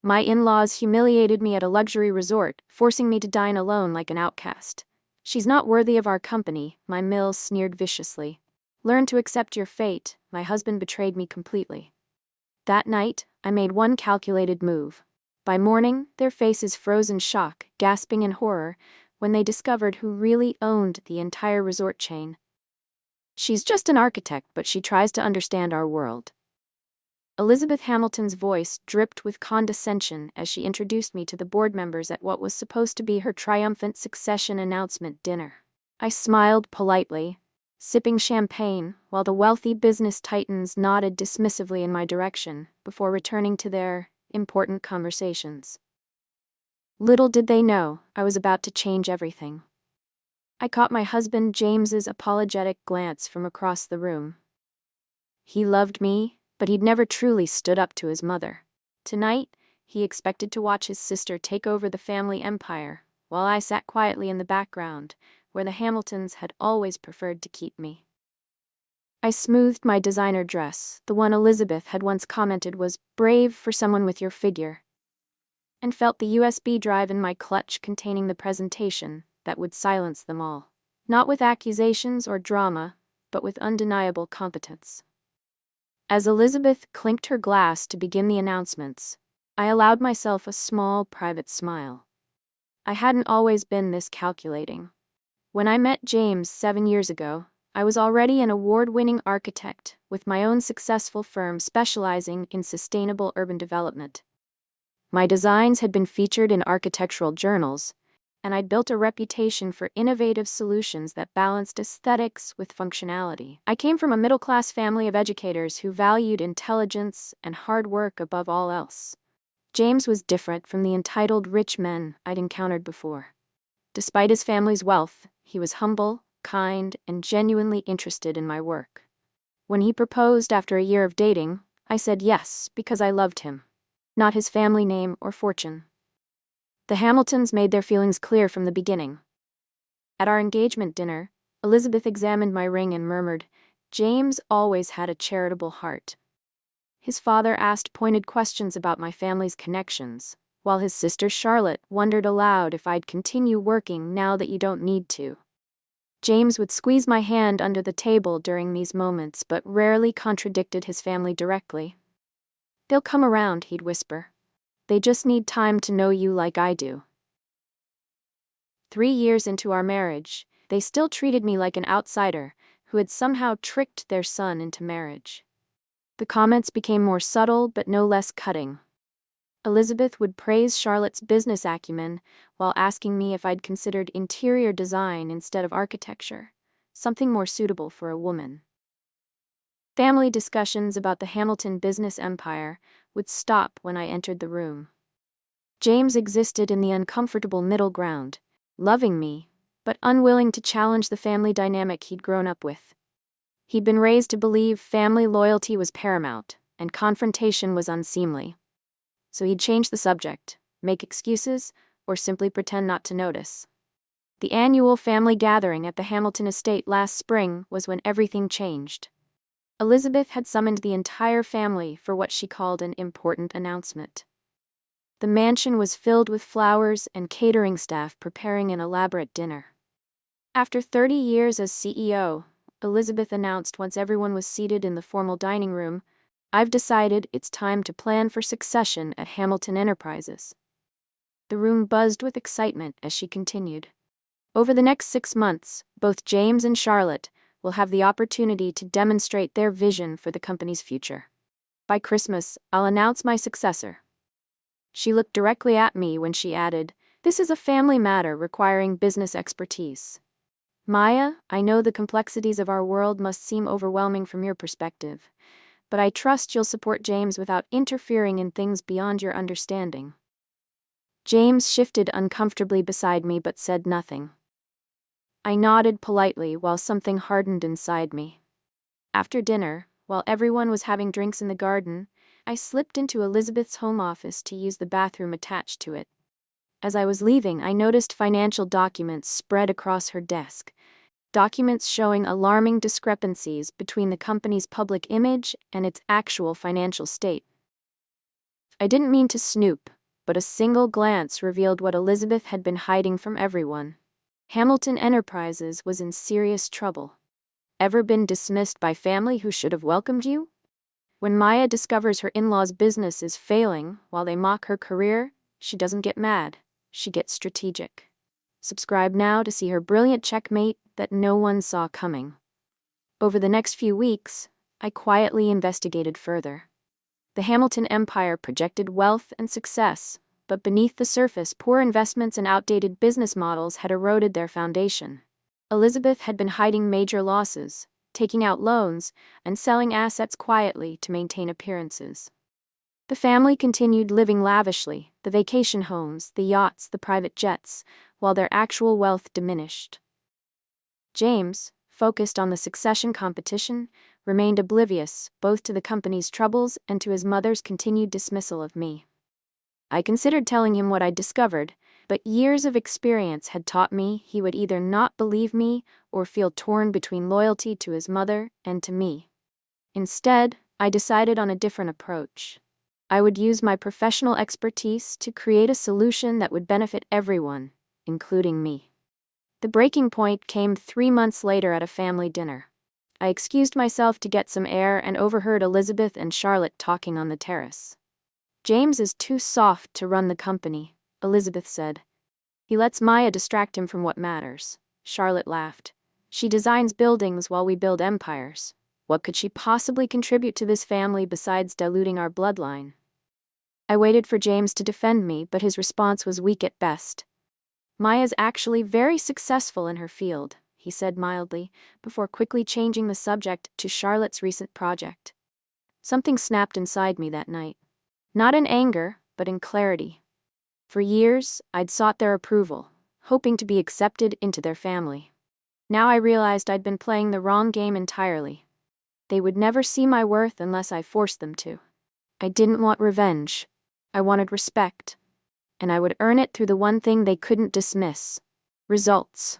My in-laws humiliated me at a luxury resort, forcing me to dine alone like an outcast. She's not worthy of our company, my Mills sneered viciously. Learn to accept your fate, my husband betrayed me completely. That night, I made one calculated move. By morning, their faces froze in shock, gasping in horror, when they discovered who really owned the entire resort chain. She's just an architect, but she tries to understand our world. Elizabeth Hamilton's voice dripped with condescension as she introduced me to the board members at what was supposed to be her triumphant succession announcement dinner. I smiled politely, sipping champagne, while the wealthy business titans nodded dismissively in my direction before returning to their important conversations. Little did they know, I was about to change everything. I caught my husband James's apologetic glance from across the room. He loved me, but he'd never truly stood up to his mother. Tonight, he expected to watch his sister take over the family empire, while I sat quietly in the background, where the Hamiltons had always preferred to keep me. I smoothed my designer dress, the one Elizabeth had once commented was brave for someone with your figure, and felt the USB drive in my clutch containing the presentation that would silence them all. Not with accusations or drama, but with undeniable competence. As Elizabeth clinked her glass to begin the announcements, I allowed myself a small, private smile. I hadn't always been this calculating. When I met James 7 years ago, I was already an award-winning architect with my own successful firm specializing in sustainable urban development. My designs had been featured in architectural journals, and I'd built a reputation for innovative solutions that balanced aesthetics with functionality. I came from a middle-class family of educators who valued intelligence and hard work above all else. James was different from the entitled rich men I'd encountered before. Despite his family's wealth, he was humble, kind, and genuinely interested in my work. When he proposed after a year of dating, I said yes because I loved him, not his family name or fortune. The Hamiltons made their feelings clear from the beginning. At our engagement dinner, Elizabeth examined my ring and murmured, "James always had a charitable heart." His father asked pointed questions about my family's connections, while his sister Charlotte wondered aloud if I'd continue working now that you don't need to. James would squeeze my hand under the table during these moments, but rarely contradicted his family directly. "They'll come around," he'd whisper. "They just need time to know you like I do." 3 years into our marriage, they still treated me like an outsider who had somehow tricked their son into marriage. The comments became more subtle but no less cutting. Elizabeth would praise Charlotte's business acumen while asking me if I'd considered interior design instead of architecture, something more suitable for a woman. Family discussions about the Hamilton business empire would stop when I entered the room. James existed in the uncomfortable middle ground, loving me, but unwilling to challenge the family dynamic he'd grown up with. He'd been raised to believe family loyalty was paramount, and confrontation was unseemly. So he'd change the subject, make excuses, or simply pretend not to notice. The annual family gathering at the Hamilton estate last spring was when everything changed. Elizabeth had summoned the entire family for what she called an important announcement. The mansion was filled with flowers and catering staff preparing an elaborate dinner. After 30 years as CEO, Elizabeth announced once everyone was seated in the formal dining room, "I've decided it's time to plan for succession at Hamilton Enterprises." The room buzzed with excitement as she continued. "Over the next 6 months, both James and Charlotte will have the opportunity to demonstrate their vision for the company's future. By Christmas, I'll announce my successor." She looked directly at me when she added, "This is a family matter requiring business expertise. Maya, I know the complexities of our world must seem overwhelming from your perspective, but I trust you'll support James without interfering in things beyond your understanding." James shifted uncomfortably beside me but said nothing. I nodded politely while something hardened inside me. After dinner, while everyone was having drinks in the garden, I slipped into Elizabeth's home office to use the bathroom attached to it. As I was leaving, I noticed financial documents spread across her desk. Documents showing alarming discrepancies between the company's public image and its actual financial state. I didn't mean to snoop, but a single glance revealed what Elizabeth had been hiding from everyone. Hamilton Enterprises was in serious trouble. Ever been dismissed by family who should have welcomed you? When Maya discovers her in-laws' business is failing while they mock her career, she doesn't get mad, she gets strategic. Subscribe now to see her brilliant checkmate that no one saw coming. Over the next few weeks, I quietly investigated further. The Hamilton Empire projected wealth and success, but beneath the surface, poor investments and outdated business models had eroded their foundation. Elizabeth had been hiding major losses, taking out loans, and selling assets quietly to maintain appearances. The family continued living lavishly, the vacation homes, the yachts, the private jets, while their actual wealth diminished. James, focused on the succession competition, remained oblivious both to the company's troubles and to his mother's continued dismissal of me. I considered telling him what I'd discovered, but years of experience had taught me he would either not believe me or feel torn between loyalty to his mother and to me. Instead, I decided on a different approach. I would use my professional expertise to create a solution that would benefit everyone, including me. The breaking point came 3 months later at a family dinner. I excused myself to get some air and overheard Elizabeth and Charlotte talking on the terrace. "James is too soft to run the company," Elizabeth said. "He lets Maya distract him from what matters." Charlotte laughed. "She designs buildings while we build empires. What could she possibly contribute to this family besides diluting our bloodline?" I waited for James to defend me, but his response was weak at best. "Maya's actually very successful in her field," he said mildly, before quickly changing the subject to Charlotte's recent project. Something snapped inside me that night. Not in anger, but in clarity. For years, I'd sought their approval, hoping to be accepted into their family. Now I realized I'd been playing the wrong game entirely. They would never see my worth unless I forced them to. I didn't want revenge. I wanted respect. And I would earn it through the one thing they couldn't dismiss: results.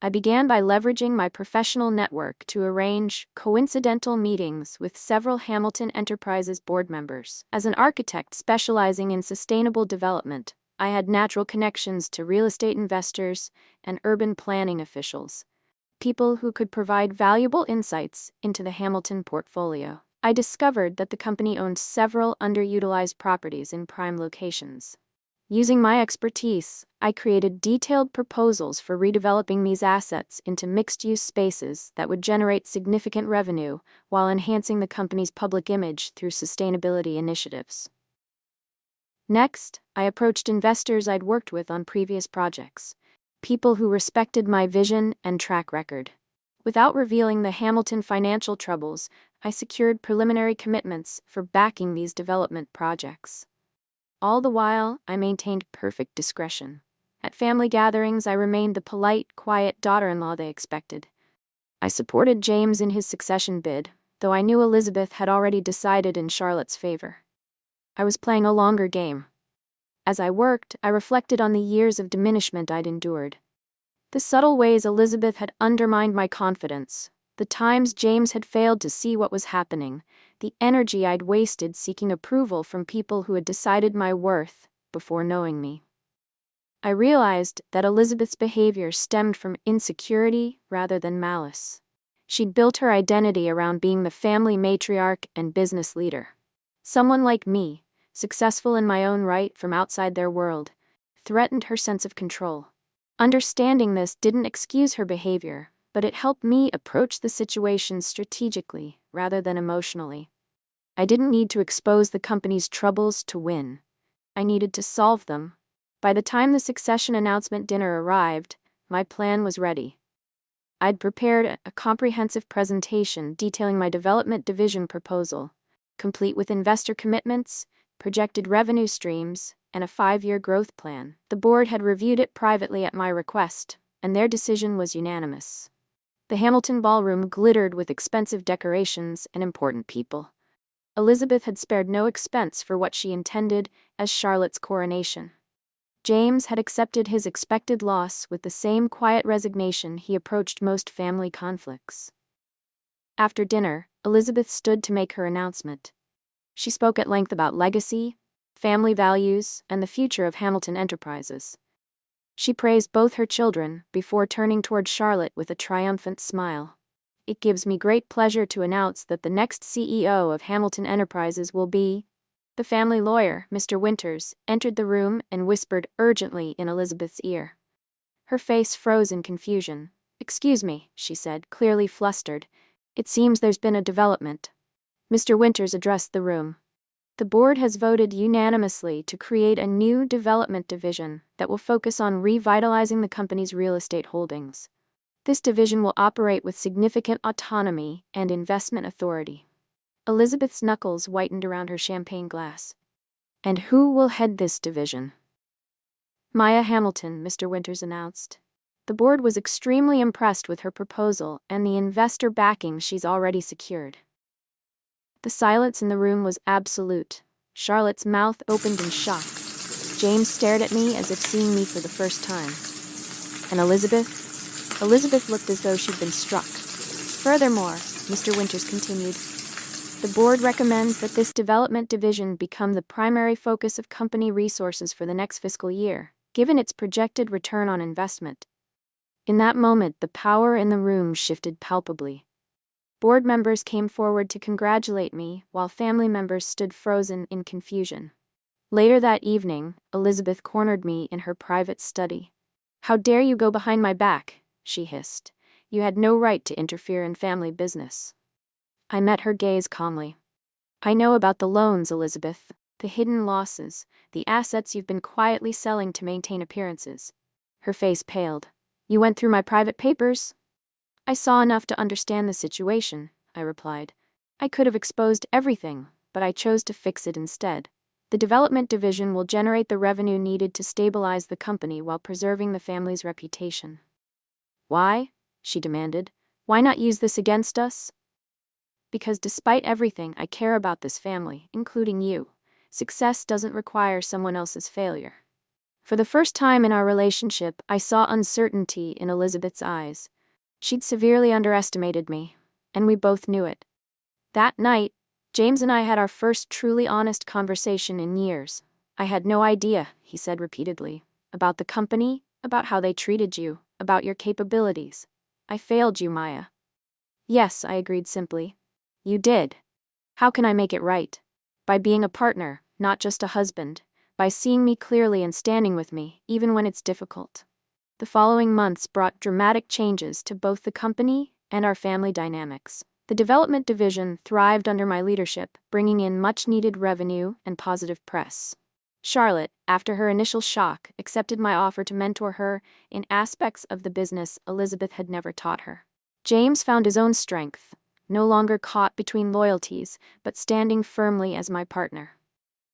I began by leveraging my professional network to arrange coincidental meetings with several Hamilton Enterprises board members. As an architect specializing in sustainable development, I had natural connections to real estate investors and urban planning officials, people who could provide valuable insights into the Hamilton portfolio. I discovered that the company owned several underutilized properties in prime locations. Using my expertise, I created detailed proposals for redeveloping these assets into mixed-use spaces that would generate significant revenue while enhancing the company's public image through sustainability initiatives. Next, I approached investors I'd worked with on previous projects, people who respected my vision and track record. Without revealing the Hamilton financial troubles, I secured preliminary commitments for backing these development projects. All the while, I maintained perfect discretion. At family gatherings, I remained the polite, quiet daughter-in-law they expected. I supported James in his succession bid, though I knew Elizabeth had already decided in Charlotte's favor. I was playing a longer game. As I worked, I reflected on the years of diminishment I'd endured. The subtle ways Elizabeth had undermined my confidence, the times James had failed to see what was happening, the energy I'd wasted seeking approval from people who had decided my worth before knowing me. I realized that Elizabeth's behavior stemmed from insecurity rather than malice. She'd built her identity around being the family matriarch and business leader. Someone like me, successful in my own right from outside their world, threatened her sense of control. Understanding this didn't excuse her behavior, but it helped me approach the situation strategically rather than emotionally. I didn't need to expose the company's troubles to win. I needed to solve them. By the time the succession announcement dinner arrived, my plan was ready. I'd prepared a comprehensive presentation detailing my development division proposal, complete with investor commitments, projected revenue streams, and a 5-year growth plan. The board had reviewed it privately at my request, and their decision was unanimous. The Hamilton ballroom glittered with expensive decorations and important people. Elizabeth had spared no expense for what she intended as Charlotte's coronation. James had accepted his expected loss with the same quiet resignation he approached most family conflicts. After dinner, Elizabeth stood to make her announcement. She spoke at length about legacy, family values, and the future of Hamilton Enterprises. She praised both her children before turning toward Charlotte with a triumphant smile. It gives me great pleasure to announce that the next CEO of Hamilton Enterprises will be... The family lawyer, Mr. Winters, entered the room and whispered urgently in Elizabeth's ear. Her face froze in confusion. "Excuse me," she said, clearly flustered. "It seems there's been a development." Mr. Winters addressed the room. "The board has voted unanimously to create a new development division that will focus on revitalizing the company's real estate holdings. This division will operate with significant autonomy and investment authority." Elizabeth's knuckles whitened around her champagne glass. "And who will head this division?" "Maya Hamilton," Mr. Winters announced. "The board was extremely impressed with her proposal and the investor backing she's already secured." The silence in the room was absolute. Charlotte's mouth opened in shock. James stared at me as if seeing me for the first time. And Elizabeth? Elizabeth looked as though she'd been struck. "Furthermore," Mr. Winters continued, "the board recommends that this development division become the primary focus of company resources for the next fiscal year, given its projected return on investment." In that moment, the power in the room shifted palpably. Board members came forward to congratulate me, while family members stood frozen in confusion. Later that evening, Elizabeth cornered me in her private study. "How dare you go behind my back?" she hissed. "You had no right to interfere in family business." I met her gaze calmly. "I know about the loans, Elizabeth, the hidden losses, the assets you've been quietly selling to maintain appearances." Her face paled. "You went through my private papers?" "I saw enough to understand the situation," I replied. "I could have exposed everything, but I chose to fix it instead. The development division will generate the revenue needed to stabilize the company while preserving the family's reputation." "Why?" she demanded. "Why not use this against us?" "Because despite everything, I care about this family, including you. Success doesn't require someone else's failure." For the first time in our relationship, I saw uncertainty in Elizabeth's eyes. She'd severely underestimated me, and we both knew it. That night, James and I had our first truly honest conversation in years. "I had no idea," he said repeatedly, "about the company, about how they treated you, about your capabilities. I failed you, Maya." "Yes," I agreed simply. "You did. How can I make it right?" "By being a partner, not just a husband. By seeing me clearly and standing with me, even when it's difficult." The following months brought dramatic changes to both the company and our family dynamics. The development division thrived under my leadership, bringing in much-needed revenue and positive press. Charlotte, after her initial shock, accepted my offer to mentor her in aspects of the business Elizabeth had never taught her. James found his own strength, no longer caught between loyalties, but standing firmly as my partner.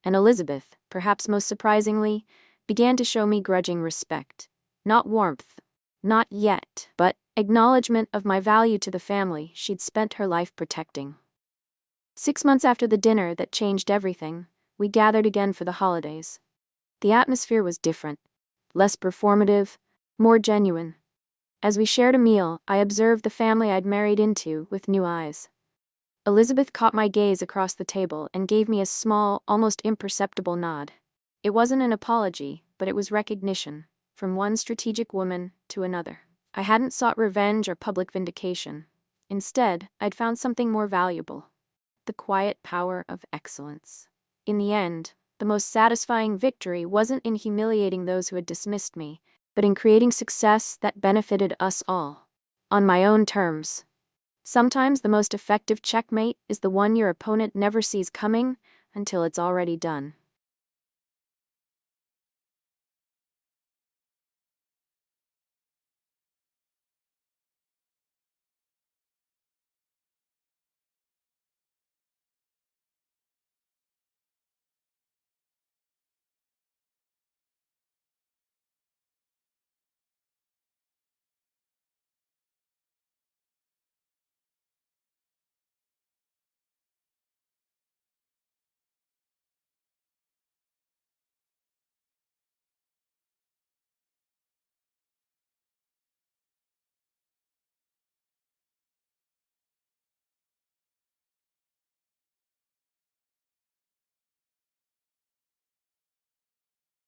And Elizabeth, perhaps most surprisingly, began to show me grudging respect. Not warmth, not yet, but acknowledgement of my value to the family she'd spent her life protecting. 6 months after the dinner that changed everything, we gathered again for the holidays. The atmosphere was different, less performative, more genuine. As we shared a meal, I observed the family I'd married into with new eyes. Elizabeth caught my gaze across the table and gave me a small, almost imperceptible nod. It wasn't an apology, but it was recognition, from one strategic woman to another. I hadn't sought revenge or public vindication. Instead, I'd found something more valuable: the quiet power of excellence. In the end, the most satisfying victory wasn't in humiliating those who had dismissed me, but in creating success that benefited us all. On my own terms. Sometimes the most effective checkmate is the one your opponent never sees coming until it's already done.